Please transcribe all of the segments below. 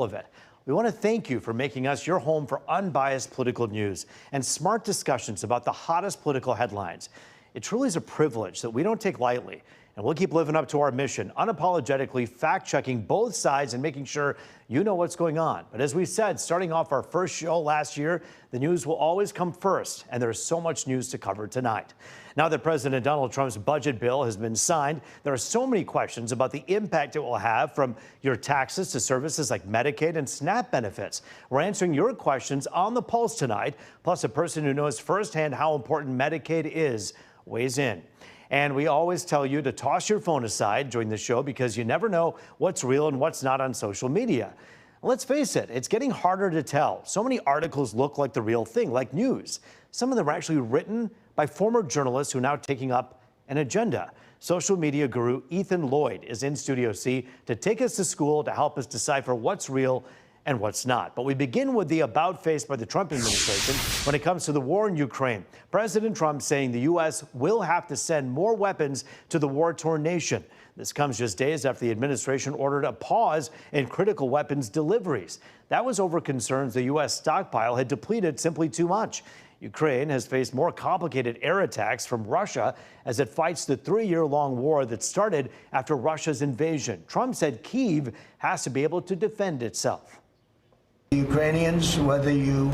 Of it. We want to thank you for making us your home for unbiased political news and smart discussions about the hottest political headlines. It truly is a privilege that we don't take lightly, and we'll keep living up to our mission, unapologetically fact-checking both sides and making sure you know what's going on. But as we said, starting off our first show last year, the news will always come first, and there's so much news to cover tonight. Now that President Donald Trump's budget bill has been signed, there are so many questions about the impact it will have, from your taxes to services like Medicaid and SNAP benefits. We're answering your questions on The Pulse tonight, plus a person who knows firsthand how important Medicaid is weighs in. And we always tell you to toss your phone aside during the show because you never know what's real and what's not on social media. Let's face it, it's getting harder to tell. So many articles look like the real thing, like news. Some of them are actually written by former journalists who are now taking up an agenda. Social media guru Ethan Lloyd is in Studio C to take us to school to help us decipher what's real and what's not. But we begin with the about face by the Trump administration when it comes to the war in Ukraine. President Trump saying the U.S. will have to send more weapons to the war-torn nation. This comes just days after the administration ordered a pause in critical weapons deliveries. That was over concerns the U.S. stockpile had depleted simply too much. Ukraine has faced more complicated air attacks from Russia as it fights the 3-year-long war that started after Russia's invasion. Trump said Kyiv has to be able to defend itself. The Ukrainians, whether you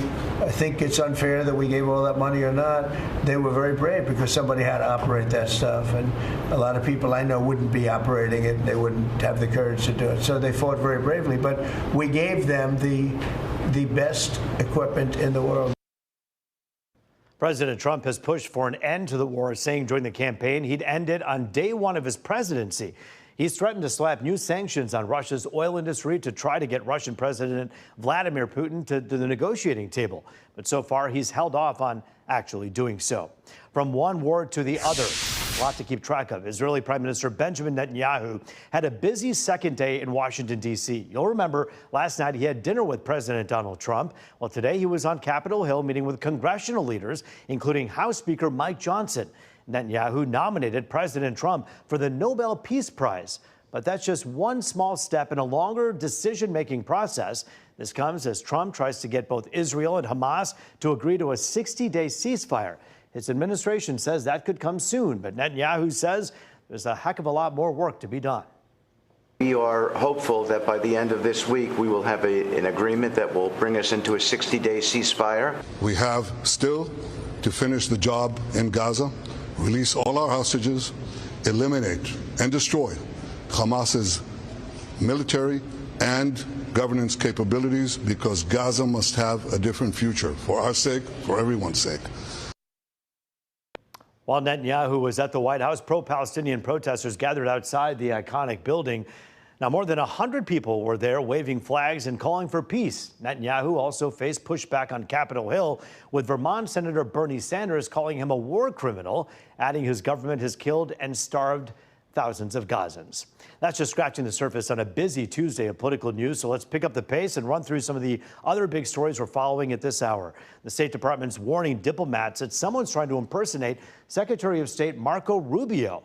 think it's unfair that we gave all that money or not, they were very brave because somebody had to operate that stuff. And a lot of people I know wouldn't be operating it. They wouldn't have the courage to do it. So they fought very bravely. But we gave them the best equipment in the world. President Trump has pushed for an end to the war, saying during the campaign he'd end it on day one of his presidency. He's threatened to slap new sanctions on Russia's oil industry to try to get Russian President Vladimir Putin to the negotiating table. But so far, he's held off on actually doing so. From one war to the other, a lot to keep track of. Israeli Prime Minister Benjamin Netanyahu had a busy second day in Washington, D.C. You'll remember last night he had dinner with President Donald Trump. Well, today he was on Capitol Hill meeting with congressional leaders, including House Speaker Mike Johnson. Netanyahu nominated President Trump for the Nobel Peace Prize. But that's just one small step in a longer decision-making process. This comes as Trump tries to get both Israel and Hamas to agree to a 60-day ceasefire. His administration says that could come soon, but Netanyahu says there's a heck of a lot more work to be done. We are hopeful that by the end of this week, we will have an agreement that will bring us into a 60-day ceasefire. We have still to finish the job in Gaza, release all our hostages, eliminate and destroy Hamas's military and governance capabilities, because Gaza must have a different future for our sake, for everyone's sake. While Netanyahu was at the White House, pro-Palestinian protesters gathered outside the iconic building. Now, more than 100 people were there waving flags and calling for peace. Netanyahu also faced pushback on Capitol Hill, with Vermont Senator Bernie Sanders calling him a war criminal, adding his government has killed and starved thousands of Gazans. That's just scratching the surface on a busy Tuesday of political news. So let's pick up the pace and run through some of the other big stories we're following at this hour. The State Department's warning diplomats that someone's trying to impersonate Secretary of State Marco Rubio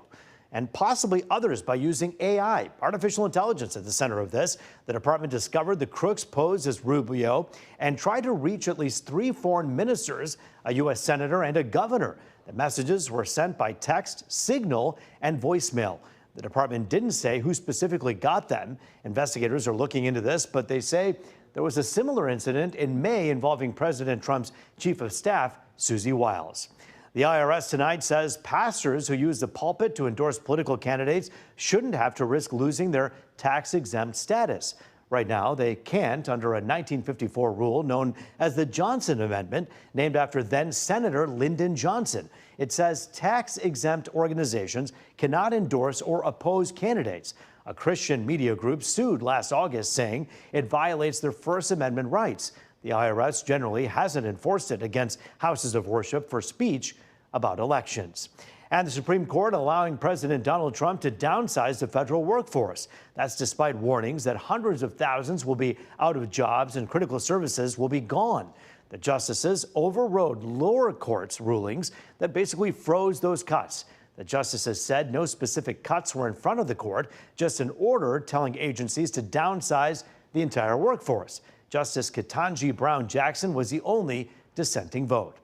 and possibly others by using AI, artificial intelligence, at the center of this. The department discovered the crooks posed as Rubio and tried to reach at least 3 foreign ministers, a U.S. senator, and a governor. The messages were sent by text, signal, and voicemail. The department didn't say who specifically got them. Investigators are looking into this, but they say there was a similar incident in May involving President Trump's chief of staff, Susie Wiles. The IRS tonight says pastors who use the pulpit to endorse political candidates shouldn't have to risk losing their tax-exempt status. Right now, they can't under a 1954 rule known as the Johnson Amendment, named after then-Senator Lyndon Johnson. It says tax-exempt organizations cannot endorse or oppose candidates. A Christian media group sued last August, saying it violates their First Amendment rights. The IRS generally hasn't enforced it against houses of worship for speech about elections. And the Supreme Court allowing President Donald Trump to downsize the federal workforce. That's despite warnings that hundreds of thousands will be out of jobs and critical services will be gone. The justices overrode lower courts' rulings that basically froze those cuts. The justices said no specific cuts were in front of the court, just an order telling agencies to downsize the entire workforce. Justice Ketanji Brown Jackson was the only dissenting vote.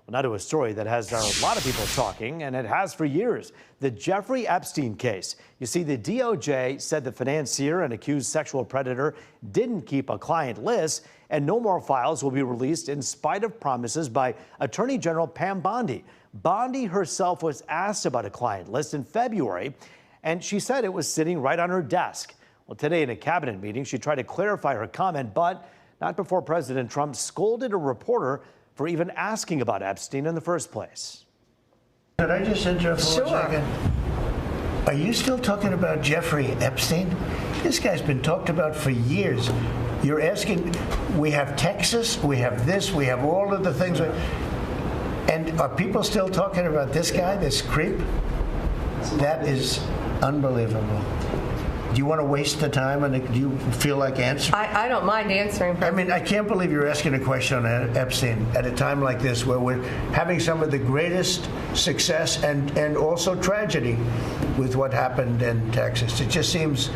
Well, now to a story that has a lot of people talking, and it has for years. The Jeffrey Epstein case. You see, the DOJ said the financier and accused sexual predator didn't keep a client list, and no more files will be released in spite of promises by Attorney General Pam Bondi. Bondi herself was asked about a client list in February, and she said it was sitting right on her desk. Well, today in a cabinet meeting, she tried to clarify her comment, but not before President Trump scolded a reporter for even asking about Epstein in the first place. Could I just interrupt for 1 second? Are you still talking about Jeffrey Epstein? This guy's been talked about for years. You're asking, we have Texas, we have this, we have all of the things. And are people still talking about this guy, this creep? That is unbelievable. Do you want to waste the time, and do you feel like answering? I don't mind answering. I mean, I can't believe you're asking a question on Epstein at a time like this, where we're having some of the greatest success and also tragedy with what happened in Texas. It just seems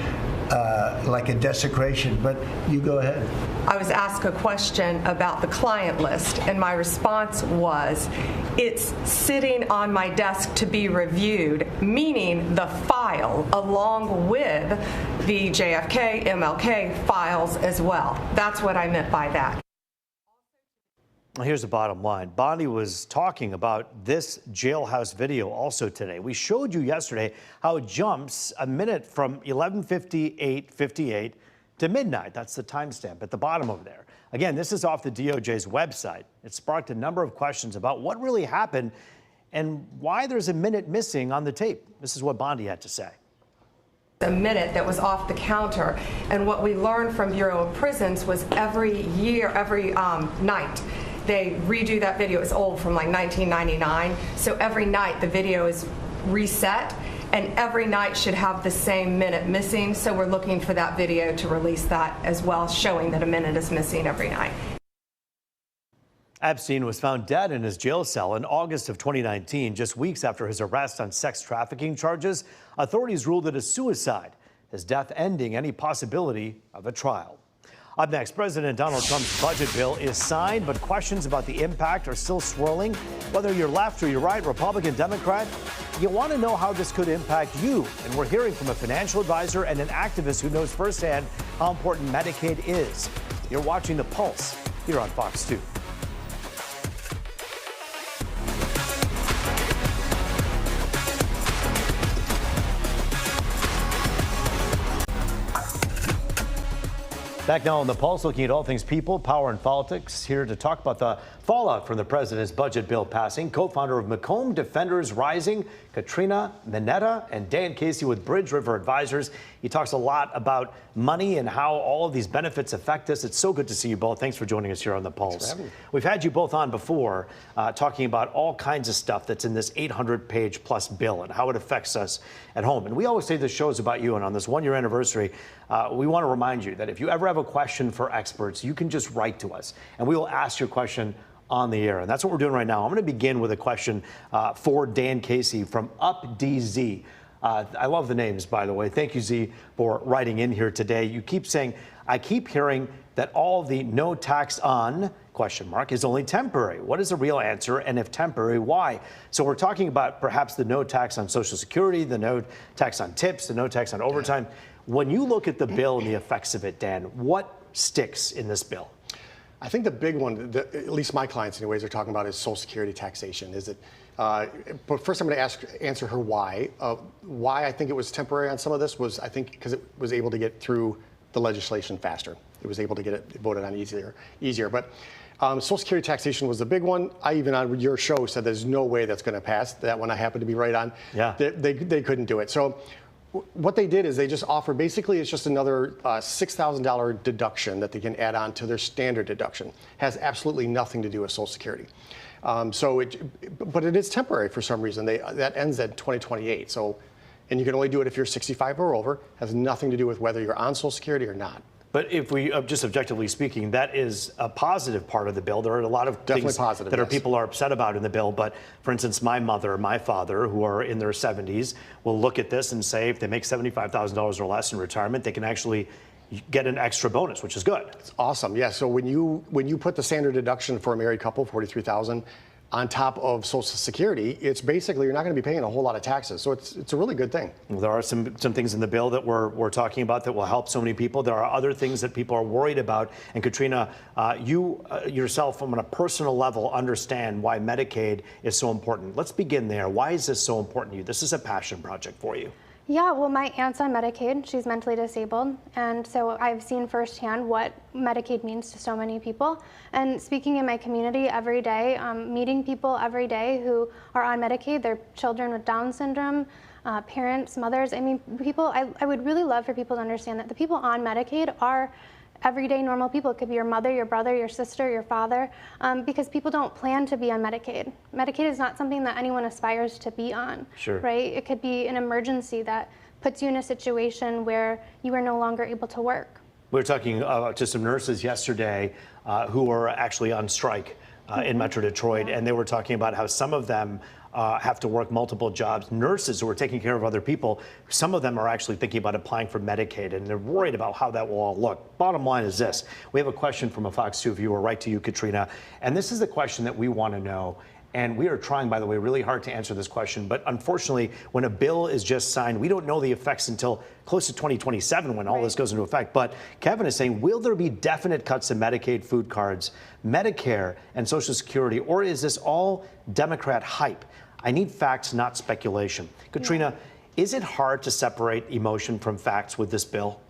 like a desecration, but you go ahead. I was asked a question about the client list, and my response was, it's sitting on my desk to be reviewed, meaning the file along with the JFK, MLK files as well. That's what I meant by that. Well, here's the bottom line. Bondi was talking about this jailhouse video also today. We showed you yesterday how it jumps a minute from 11:58:58 to midnight. That's the timestamp at the bottom over there. Again, this is off the DOJ's website. It sparked a number of questions about what really happened and why there's a minute missing on the tape. This is what Bondi had to say. A minute that was off the counter, and what we learned from Bureau of Prisons was every night, they redo that video. It's old, from like 1999. So every night the video is reset, and every night should have the same minute missing. So we're looking for that video to release that as well, showing that a minute is missing every night. Epstein was found dead in his jail cell in August of 2019, just weeks after his arrest on sex trafficking charges. Authorities ruled it a suicide, his death ending any possibility of a trial. Up next, President Donald Trump's budget bill is signed, but questions about the impact are still swirling. Whether you're left or you're right, Republican, Democrat, you want to know how this could impact you. And we're hearing from a financial advisor and an activist who knows firsthand how important Medicaid is. You're watching The Pulse here on Fox 2. Back now on The Pulse, looking at all things people, power, and politics. Here to talk about the fallout from the president's budget bill passing, co-founder of Macomb Defenders Rising, Katrina Mineta, and Dan Casey with Bridge River Advisors. He talks a lot about money and how all of these benefits affect us. It's so good to see you both. Thanks for joining us here on The Pulse. We've had you both on before talking about all kinds of stuff that's in this 800-page plus bill and how it affects us at home. And we always say this show is about you, and on this one-year anniversary, we want to remind you that if you ever have a question for experts, you can just write to us, and we will ask your question on the air. And that's what we're doing right now. I'm going to begin with a question for Dan Casey from UpDZ. I love the names, by the way. Thank you, Z, for writing in here today. You keep saying, I keep hearing that all the no tax on question mark is only temporary. What is the real answer? And if temporary, why? So we're talking about perhaps the no tax on Social Security, the no tax on tips, the no tax on overtime. When you look at the bill and the effects of it, Dan, what sticks in this bill? I think the big one, at least my clients anyways, are talking about is Social Security taxation. Is it? But first I'm going to answer her why. Why I think it was temporary on some of this was, I think, because it was able to get through the legislation faster. It was able to get it voted on easier. But Social Security taxation was the big one. I even on your show said there's no way that's going to pass. That one I happened to be right on. Yeah. They couldn't do it. So what they did is they just offer, basically it's just another $6,000 deduction that they can add on to their standard deduction. Has absolutely nothing to do with Social Security. But it is temporary for some reason. That ends at 2028. So, and you can only do it if you're 65 or over. Has nothing to do with whether you're on Social Security or not. But if we, just objectively speaking, that is a positive part of the bill. There are a lot of things that people are upset about in the bill. But for instance, my mother, my father, who are in their 70s, will look at this and say if they make $75,000 or less in retirement, they can actually get an extra bonus, which is good. It's awesome. Yeah. So when you put the standard deduction for a married couple, $43,000, on top of Social Security, it's basically you're not going to be paying a whole lot of taxes. So it's a really good thing. There are some things in the bill that we're talking about that will help so many people. There are other things that people are worried about. And Katrina, you yourself, on a personal level, understand why Medicaid is so important. Let's begin there. Why is this so important to you? This is a passion project for you. Yeah, well, my aunt's on Medicaid. She's mentally disabled. And so I've seen firsthand what Medicaid means to so many people. And speaking in my community every day, meeting people every day who are on Medicaid, their children with Down syndrome, parents, mothers. I mean, people, I would really love for people to understand that the people on Medicaid are everyday normal people. It could be your mother, your brother, your sister, your father, because people don't plan to be on Medicaid. Medicaid is not something that anyone aspires to be on, Sure. right? It could be an emergency that puts you in a situation where you are no longer able to work. We were talking to some nurses yesterday who were actually on strike in Metro Detroit, and they were talking about how some of them have to work multiple jobs. Nurses who are taking care of other people, some of them are actually thinking about applying for Medicaid, and they're worried about how that will all look. Bottom line is this. We have a question from a Fox 2 viewer right to you, Katrina, and this is the question that we want to know. And we are trying, by the way, really hard to answer this question. But unfortunately, when a bill is just signed, we don't know the effects until close to 2027 when all this goes into effect. But Kevin is saying, will there be definite cuts in Medicaid food cards, Medicare, and Social Security? Or is this all Democrat hype? I need facts, not speculation. Katrina, is it hard to separate emotion from facts with this bill?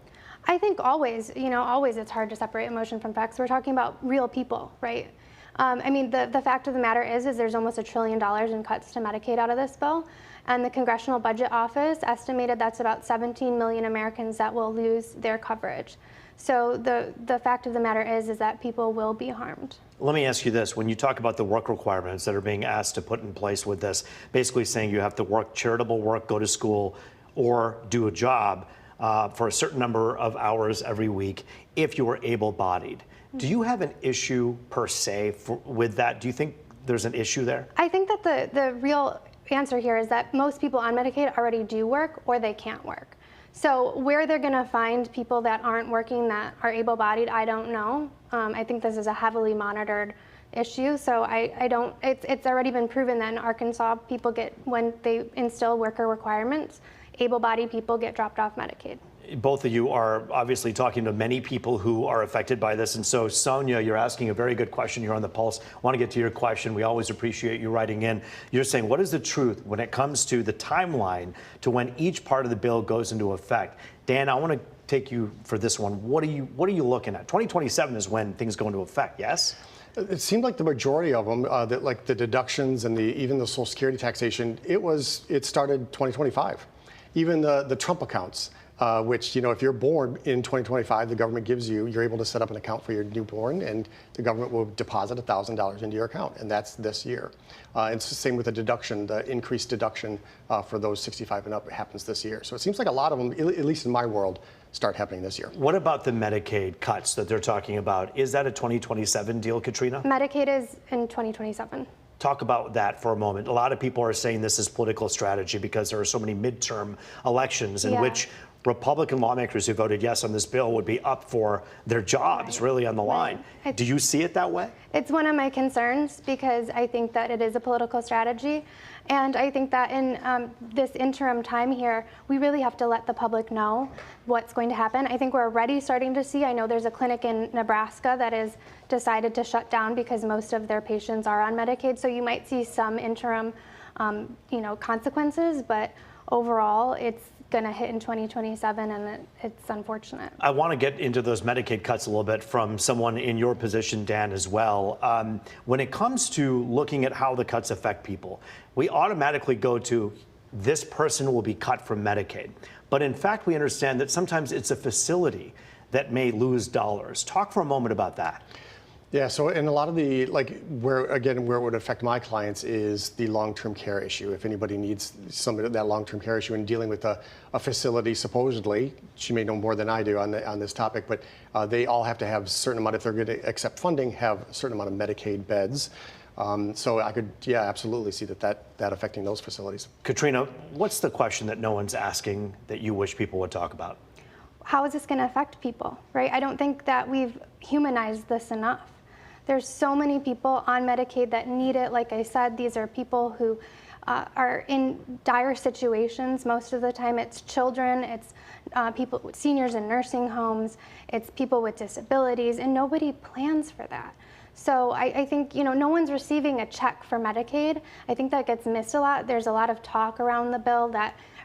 I think always it's hard to separate emotion from facts. We're talking about real people, right? I mean, the fact of the matter is there's almost $1 trillion in cuts to Medicaid out of this bill. And the Congressional Budget Office estimated that's about 17 million Americans that will lose their coverage. So the fact of the matter is that people will be harmed. Let me ask you this. When you talk about the work requirements that are being asked to put in place with this, basically saying you have to work charitable work, go to school, or do a job for a certain number of hours every week if you are able-bodied. Do you have an issue per se with that? Do you think there's an issue there? I think that the real answer here is that most people on Medicaid already do work or they can't work. So where they're going to find people that aren't working that are able-bodied, I don't know. I think this is a heavily monitored issue. So it's already been proven that in Arkansas, people when they instill worker requirements, able-bodied people get dropped off Medicaid. Both of you are obviously talking to many people who are affected by this. And so, Sonia, you're asking a very good question here on The Pulse. I want to get to your question. We always appreciate you writing in. You're saying, what is the truth when it comes to the timeline to when each part of the bill goes into effect? Dan, I want to take you for this one. What are you looking at? 2027 is when things go into effect, yes? It seemed like the majority of them, that like the deductions and even the Social Security taxation, it started 2025. Even the Trump accounts. Which, if you're born in 2025, the government you're able to set up an account for your newborn, and the government will deposit $1,000 into your account, and that's this year. It's the same with the deduction, the increased deduction for those 65 and up happens this year. So it seems like a lot of them, at least in my world, start happening this year. What about the Medicaid cuts that they're talking about? Is that a 2027 deal, Katrina? Medicaid is in 2027. Talk about that for a moment. A lot of people are saying this is political strategy because there are so many midterm elections in which Republican lawmakers who voted yes on this bill would be up for their jobs really on the line. Do you see it that way? It's one of my concerns because I think that it is a political strategy. And I think that in this interim time here, we really have to let the public know what's going to happen. I think we're already starting to see, I know there's a clinic in Nebraska that is decided to shut down because most of their patients are on Medicaid. So you might see some interim, consequences, but overall, it's going to hit in 2027, and it's unfortunate. I want to get into those Medicaid cuts a little bit from someone in your position, Dan, as well. When it comes to looking at how the cuts affect people, we automatically go to this person will be cut from Medicaid. But in fact, we understand that sometimes it's a facility that may lose dollars. Talk for a moment about that. Yeah, so in a lot of where it would affect my clients is the long-term care issue. If anybody needs that long-term care issue and dealing with a facility, supposedly, she may know more than I do on this topic, but they all have to have a certain amount, if they're going to accept funding, have a certain amount of Medicaid beds. So I could, absolutely see that affecting those facilities. Katrina, what's the question that no one's asking that you wish people would talk about? how is this going to affect people, right? I don't think that we've humanized this enough. There's so many people on Medicaid that need it. Like I said, these are people who are in dire situations. Most of the time it's children, it's people, seniors in nursing homes, it's people with disabilities, and nobody plans for that. So I think, no one's receiving a check for Medicaid. I think that gets missed a lot. There's a lot of talk around the bill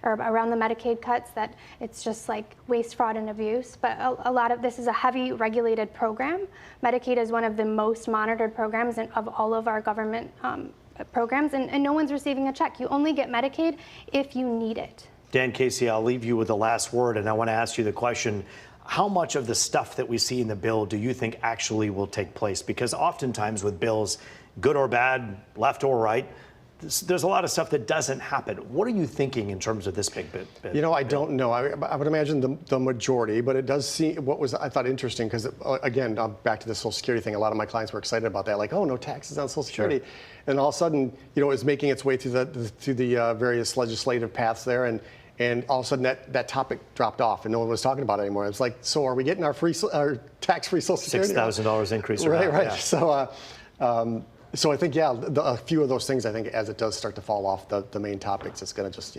or around the Medicaid cuts that it's just like waste, fraud, and abuse. But a lot of this is a heavy regulated program. Medicaid is one of the most monitored programs of all of our government programs, and no one's receiving a check. You only get Medicaid if you need it. Dan Casey, I'll leave you with the last word, and I want to ask you the question, how much of the stuff that we see in the bill do you think actually will take place? Because oftentimes with bills, good or bad, left or right, there's a lot of stuff that doesn't happen. What are you thinking in terms of this big bit? I don't know. I would imagine the majority, but it does seem, I thought interesting, because again, back to the Social Security thing, a lot of my clients were excited about that, like, oh, no taxes on Social Security. Sure. And all of a sudden, it's making its way through the various legislative paths there, and all of a sudden that topic dropped off and no one was talking about it anymore. It was like, so are we getting our tax-free Social Security? $6,000 increase. Right. Yeah. So I think, a few of those things, I think, as it does start to fall off the main topics, it's going to just,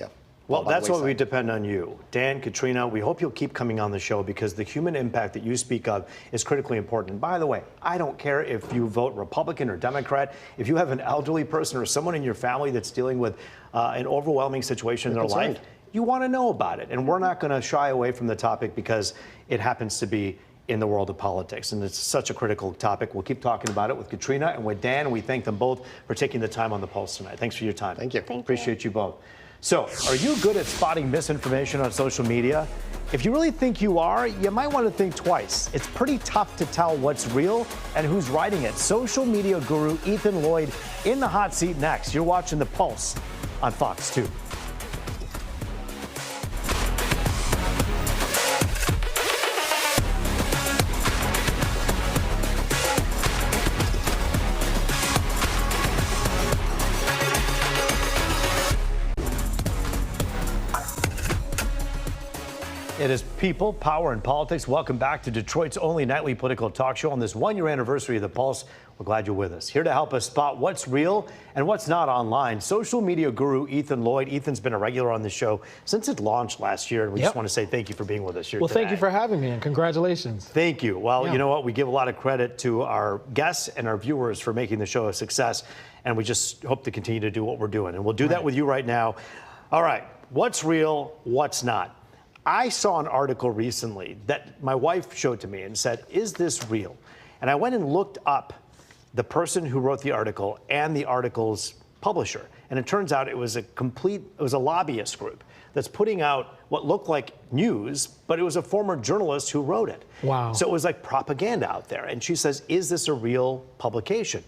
Well, that's why we depend on you. Dan, Katrina, we hope you'll keep coming on the show, because the human impact that you speak of is critically important. And by the way, I don't care if you vote Republican or Democrat. If you have an elderly person or someone in your family that's dealing with an overwhelming situation in their life, you want to know about it. And we're not going to shy away from the topic because it happens to be in the world of politics. And it's such a critical topic. We'll keep talking about it with Katrina and with Dan. And we thank them both for taking the time on the Pulse tonight. Thanks for your time. Thank you. Appreciate you both. So, are you good at spotting misinformation on social media? If you really think you are, you might want to think twice. It's pretty tough to tell what's real and who's writing it. Social media guru Ethan Lloyd in the hot seat next. You're watching The Pulse on Fox 2. It is People, Power, and Politics. Welcome back to Detroit's only nightly political talk show on this one-year anniversary of The Pulse. We're glad you're with us. Here to help us spot what's real and what's not online, social media guru Ethan Lloyd. Ethan's been a regular on the show since it launched last year, and we just want to say thank you for being with us here today. Thank you for having me, and congratulations. Thank you. Well, you know what? We give a lot of credit to our guests and our viewers for making the show a success, and we just hope to continue to do what we're doing. And we'll do that with you right now. All right. What's real? What's not? I saw an article recently that my wife showed to me and said, is this real? And I went and looked up the person who wrote the article and the article's publisher. And it turns out it was a lobbyist group that's putting out what looked like news, but it was a former journalist who wrote it. Wow. So it was like propaganda out there. And she says, is this a real publication?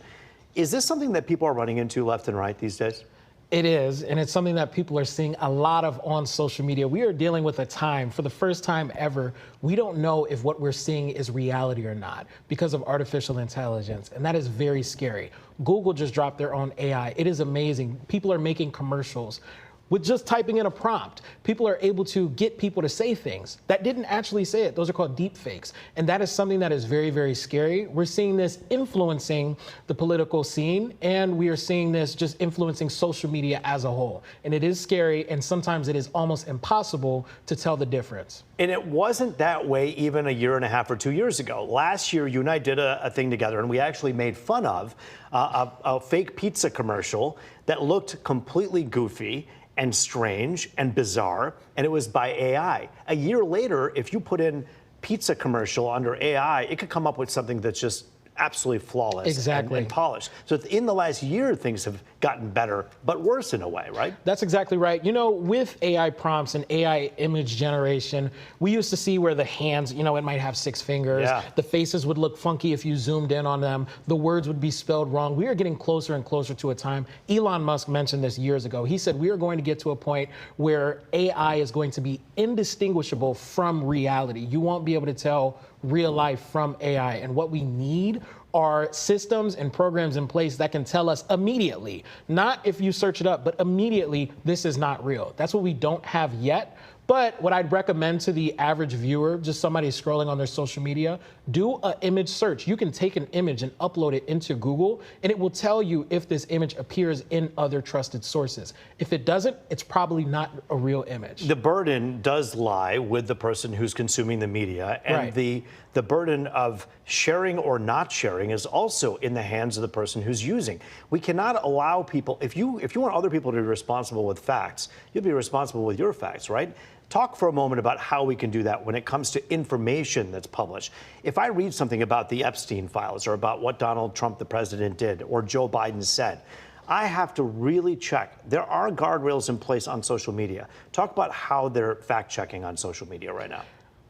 Is this something that people are running into left and right these days? It is, and it's something that people are seeing a lot of on social media. We are dealing with a time, for the first time ever, we don't know if what we're seeing is reality or not because of artificial intelligence, and that is very scary. Google just dropped their own AI. It is amazing. People are making commercials with just typing in a prompt. People are able to get people to say things that didn't actually say it. Those are called deep fakes. And that is something that is very, very scary. We're seeing this influencing the political scene, and we are seeing this just influencing social media as a whole. And it is scary, and sometimes it is almost impossible to tell the difference. And it wasn't that way even a year and a half or 2 years ago. Last year, you and I did a thing together, and we actually made fun of a fake pizza commercial that looked completely goofy and strange and bizarre, and it was by AI. A year later, if you put in pizza commercial under AI, it could come up with something that's just absolutely flawless and polished. So in the last year, things have gotten better, but worse in a way, right? That's exactly right. You know, with AI prompts and AI image generation, we used to see where the hands, it might have 6 fingers. Yeah. The faces would look funky if you zoomed in on them. The words would be spelled wrong. We are getting closer and closer to a time. Elon Musk mentioned this years ago. He said we are going to get to a point where AI is going to be indistinguishable from reality. You won't be able to tell real life from AI. And what we need are systems and programs in place that can tell us immediately, not if you search it up, but immediately, this is not real. That's what we don't have yet. But what I'd recommend to the average viewer, just somebody scrolling on their social media, do an image search. You can take an image and upload it into Google, and it will tell you if this image appears in other trusted sources. If it doesn't, it's probably not a real image. The burden does lie with the person who's consuming the media, and Right. the burden of sharing or not sharing is also in the hands of the person who's using. We cannot allow people, if you want other people to be responsible with facts, you'll be responsible with your facts, right? Talk for a moment about how we can do that when it comes to information that's published. If I read something about the Epstein files or about what Donald Trump, the president, did or Joe Biden said, I have to really check. There are guardrails in place on social media. Talk about how they're fact-checking on social media right now.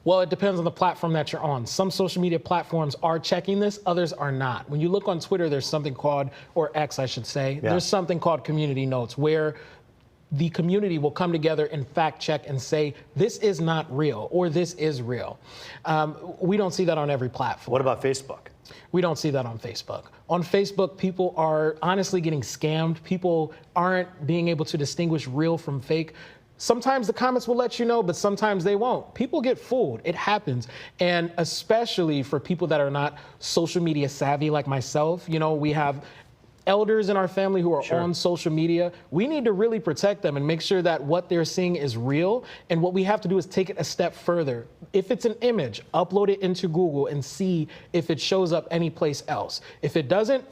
Well, it depends on the platform that you're on. Some social media platforms are checking this, others are not. When you look on Twitter, there's something called, or X, I should say, there's something called community notes where the community will come together and fact check and say, this is not real or this is real. We don't see that on every platform. What about Facebook? We don't see that on Facebook. On Facebook, people are honestly getting scammed. People aren't being able to distinguish real from fake. Sometimes the comments will let you know, but sometimes they won't. People get fooled. It happens. And especially for people that are not social media savvy like myself, you know, we have elders in our family who are on social media. We need to really protect them and make sure that what they're seeing is real. And what we have to do is take it a step further. If it's an image, upload it into Google and see if it shows up anyplace else. If it doesn't,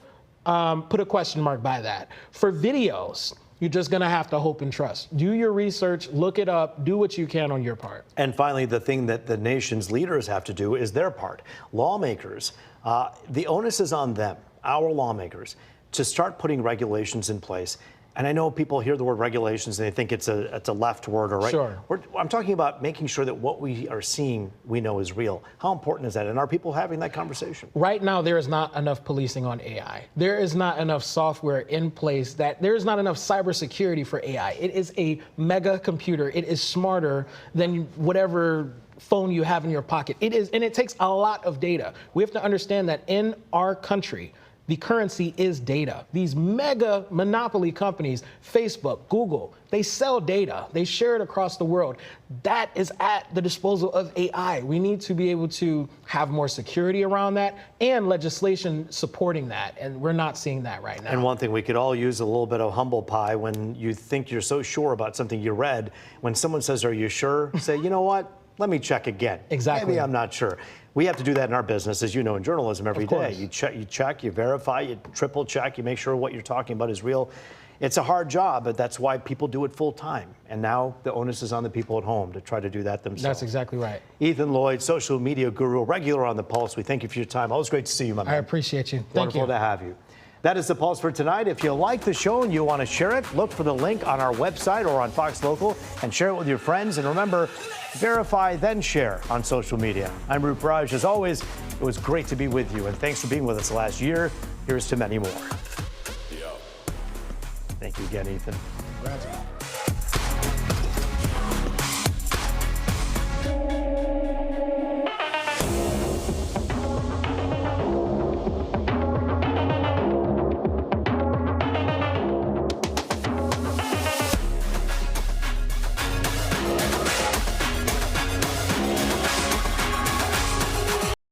put a question mark by that. For videos, you're just going to have to hope and trust. Do your research, look it up, do what you can on your part. And finally, the thing that the nation's leaders have to do is their part. Lawmakers, the onus is on them, our lawmakers, to start putting regulations in place. And I know people hear the word regulations and they think it's a left word or right. Sure. I'm talking about making sure that what we are seeing, we know is real. How important is that? And are people having that conversation? Right now, there is not enough policing on AI. There is not enough software in place there is not enough cybersecurity for AI. It is a mega computer. It is smarter than whatever phone you have in your pocket. It is, and it takes a lot of data. We have to understand that in our country, the currency is data. These mega monopoly companies, Facebook, Google, they sell data. They share it across the world. That is at the disposal of AI. We need to be able to have more security around that and legislation supporting that. And we're not seeing that right now. And one thing, we could all use a little bit of humble pie when you think you're so sure about something you read. When someone says, are you sure? Say, you know what? Let me check again. Exactly. Maybe I'm not sure. We have to do that in our business, as you know, in journalism every day. course. You check, you verify, you triple check, you make sure what you're talking about is real. It's a hard job, but that's why people do it full time. And now the onus is on the people at home to try to do that themselves. That's exactly right. Ethan Lloyd, social media guru, regular on The Pulse. We thank you for your time. Always great to see you, my man. I appreciate you. Thank Wonderful you. to have you. That is The Pulse for tonight. If you like the show and you want to share it, look for the link on our website or on Fox Local and share it with your friends. And remember, verify, then share on social media. I'm Roop Raj. As always, it was great to be with you. And thanks for being with us last year. Here's to many more. Thank you again, Ethan.